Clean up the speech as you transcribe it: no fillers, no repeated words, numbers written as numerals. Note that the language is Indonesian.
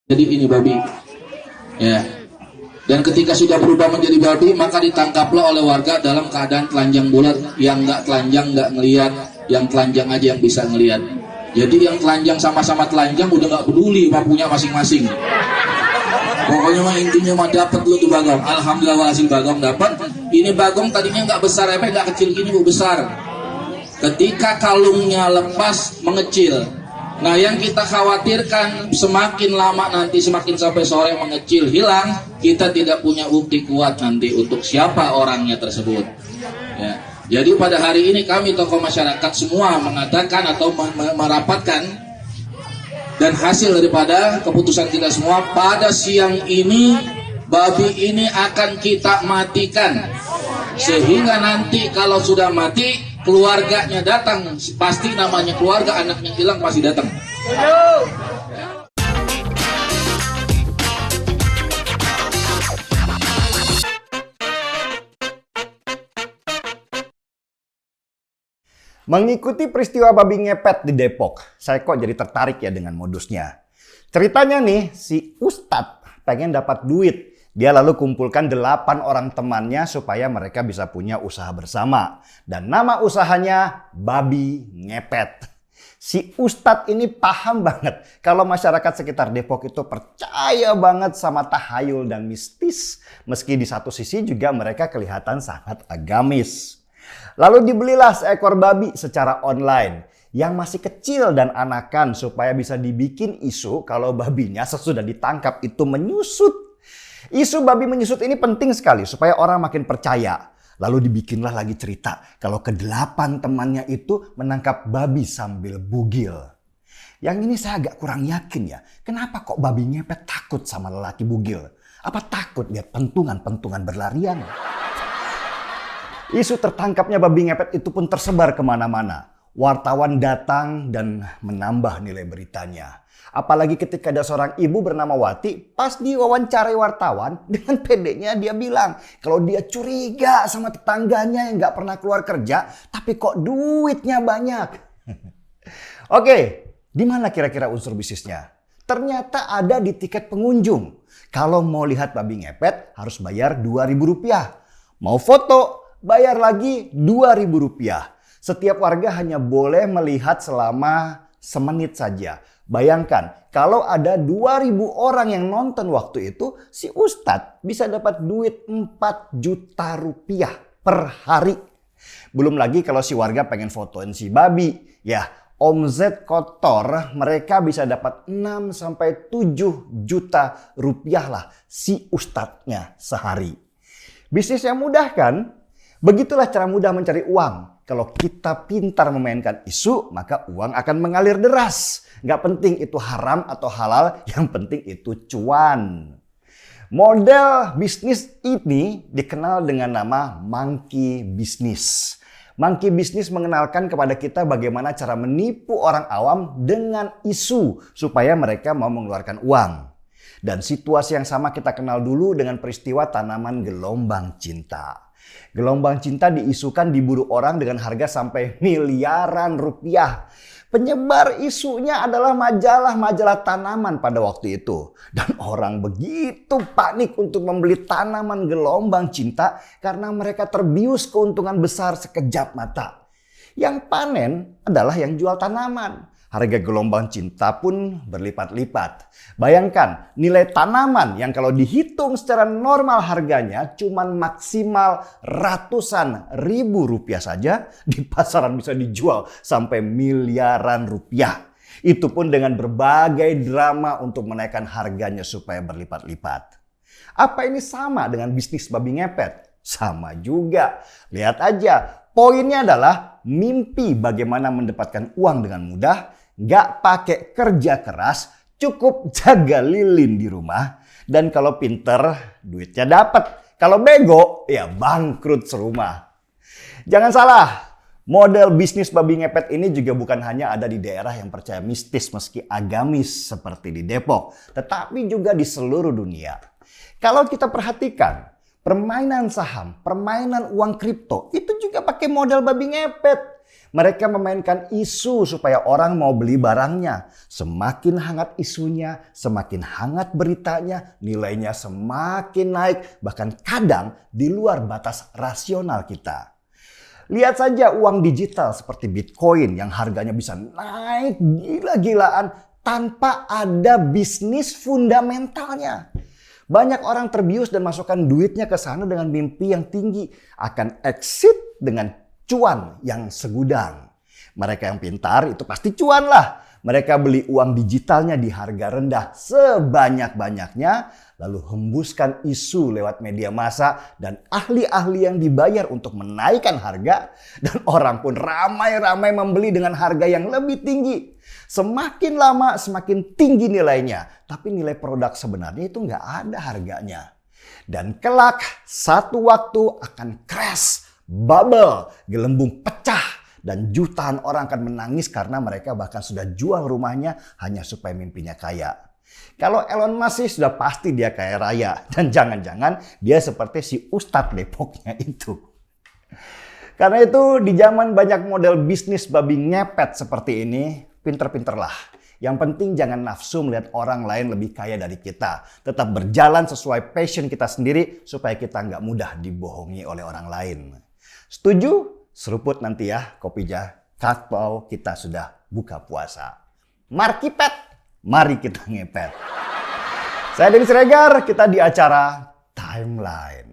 Jadi ini babi, ya. Dan ketika sudah berubah menjadi babi, maka ditangkaplah oleh warga dalam keadaan telanjang bulat. Yang nggak telanjang nggak ngelihat, yang telanjang aja yang bisa ngelihat. Jadi yang telanjang sama-sama telanjang udah nggak peduli punya masing-masing. Pokoknya mah intinya mah dapat lu tuh bagong. Alhamdulillah hasil bagong dapat. Ini bagong tadinya nggak besar, nggak kecil gini, bu besar. Ketika kalungnya lepas mengecil. Nah, yang kita khawatirkan semakin lama nanti, semakin sampai sore mengecil hilang, kita tidak punya bukti kuat nanti untuk siapa orangnya tersebut. Ya. Jadi pada hari ini kami tokoh masyarakat semua mengatakan atau merapatkan, dan hasil daripada keputusan kita semua pada siang ini babi ini akan kita matikan, sehingga nanti kalau sudah mati keluarganya datang, pasti namanya keluarga, anaknya hilang pasti datang. Mengikuti peristiwa babi ngepet di Depok, saya kok jadi tertarik ya dengan modusnya. Ceritanya nih, si Ustadz pengen dapat duit. Dia lalu kumpulkan 8 orang temannya supaya mereka bisa punya usaha bersama. Dan nama usahanya Babi Ngepet. Si Ustadz ini paham banget kalau masyarakat sekitar Depok itu percaya banget sama tahayul dan mistis. Meski di satu sisi juga mereka kelihatan sangat agamis. Lalu dibelilah seekor babi secara online yang masih kecil dan anakan supaya bisa dibikin isu kalau babinya sesudah ditangkap itu menyusut. Isu babi menyusut ini penting sekali supaya orang makin percaya. Lalu dibikinlah lagi cerita kalau ke-8 temannya itu menangkap babi sambil bugil. Yang ini saya agak kurang yakin ya. Kenapa kok babi ngepet takut sama lelaki bugil? Apa takut lihat pentungan-pentungan berlarian? Isu tertangkapnya babi ngepet itu pun tersebar kemana-mana. Wartawan datang dan menambah nilai beritanya. Apalagi ketika ada seorang ibu bernama Wati, pas diwawancarai wartawan, dengan pedenya dia bilang kalau dia curiga sama tetangganya yang gak pernah keluar kerja, tapi kok duitnya banyak. Oke, di mana kira-kira unsur bisnisnya? Ternyata ada di tiket pengunjung. Kalau mau lihat babi ngepet harus bayar Rp2.000. Mau foto, bayar lagi Rp2.000. Setiap warga hanya boleh melihat selama semenit saja. Bayangkan, kalau ada 2.000 orang yang nonton waktu itu, si Ustadz bisa dapat duit Rp4 juta per hari. Belum lagi kalau si warga pengen fotoin si babi. Ya, omzet kotor mereka bisa dapat 6-7 juta rupiah lah si Ustadznya sehari. Bisnis yang mudah kan? Begitulah cara mudah mencari uang. Kalau kita pintar memainkan isu, maka uang akan mengalir deras. Nggak penting itu haram atau halal, yang penting itu cuan. Model bisnis ini dikenal dengan nama monkey business. Monkey business mengenalkan kepada kita bagaimana cara menipu orang awam dengan isu supaya mereka mau mengeluarkan uang. Dan situasi yang sama kita kenal dulu dengan peristiwa tanaman gelombang cinta. Gelombang cinta diisukan diburu orang dengan harga sampai miliaran rupiah. Penyebar isunya adalah majalah-majalah tanaman pada waktu itu. Dan orang begitu panik untuk membeli tanaman gelombang cinta karena mereka terbius keuntungan besar sekejap mata. Yang panen adalah yang jual tanaman. Harga gelombang cinta pun berlipat-lipat. Bayangkan nilai tanaman yang kalau dihitung secara normal harganya cuma maksimal ratusan ribu rupiah saja, di pasaran bisa dijual sampai miliaran rupiah. Itu pun dengan berbagai drama untuk menaikkan harganya supaya berlipat-lipat. Apa ini sama dengan bisnis babi ngepet? Sama juga. Lihat aja, poinnya adalah mimpi bagaimana mendapatkan uang dengan mudah. Gak pakai kerja keras, cukup jaga lilin di rumah. Dan kalau pinter, duitnya dapat. Kalau bego, ya bangkrut serumah. Jangan salah, model bisnis babi ngepet ini juga bukan hanya ada di daerah yang percaya mistis meski agamis seperti di Depok. Tetapi juga di seluruh dunia. Kalau kita perhatikan, permainan saham, permainan uang kripto, itu juga pakai model babi ngepet. Mereka memainkan isu supaya orang mau beli barangnya. Semakin hangat isunya, semakin hangat beritanya, nilainya semakin naik, bahkan kadang di luar batas rasional kita. Lihat saja uang digital seperti Bitcoin yang harganya bisa naik gila-gilaan tanpa ada bisnis fundamentalnya. Banyak orang terbius dan masukkan duitnya ke sana dengan mimpi yang tinggi, akan exit dengan cuan yang segudang. Mereka yang pintar itu pasti cuan lah. Mereka beli uang digitalnya di harga rendah sebanyak-banyaknya, lalu hembuskan isu lewat media massa dan ahli-ahli yang dibayar untuk menaikkan harga, dan orang pun ramai-ramai membeli dengan harga yang lebih tinggi. Semakin lama semakin tinggi nilainya, tapi nilai produk sebenarnya itu nggak ada harganya. Dan kelak satu waktu akan crash, bubble, gelembung pecah, dan jutaan orang akan menangis karena mereka bahkan sudah jual rumahnya hanya supaya mimpinya kaya. Kalau Elon Musk sih sudah pasti dia kaya raya, dan jangan-jangan dia seperti si Ustadz Depoknya itu. Karena itu di zaman banyak model bisnis babi ngepet seperti ini, pinter-pinterlah. Yang penting jangan nafsu melihat orang lain lebih kaya dari kita. Tetap berjalan sesuai passion kita sendiri supaya kita nggak mudah dibohongi oleh orang lain. Setuju? Seruput nanti ya kopi jah. Kalau kita sudah buka puasa. Markipet, mari kita ngepet. Saya Denny Siregar, kita di acara Timeline.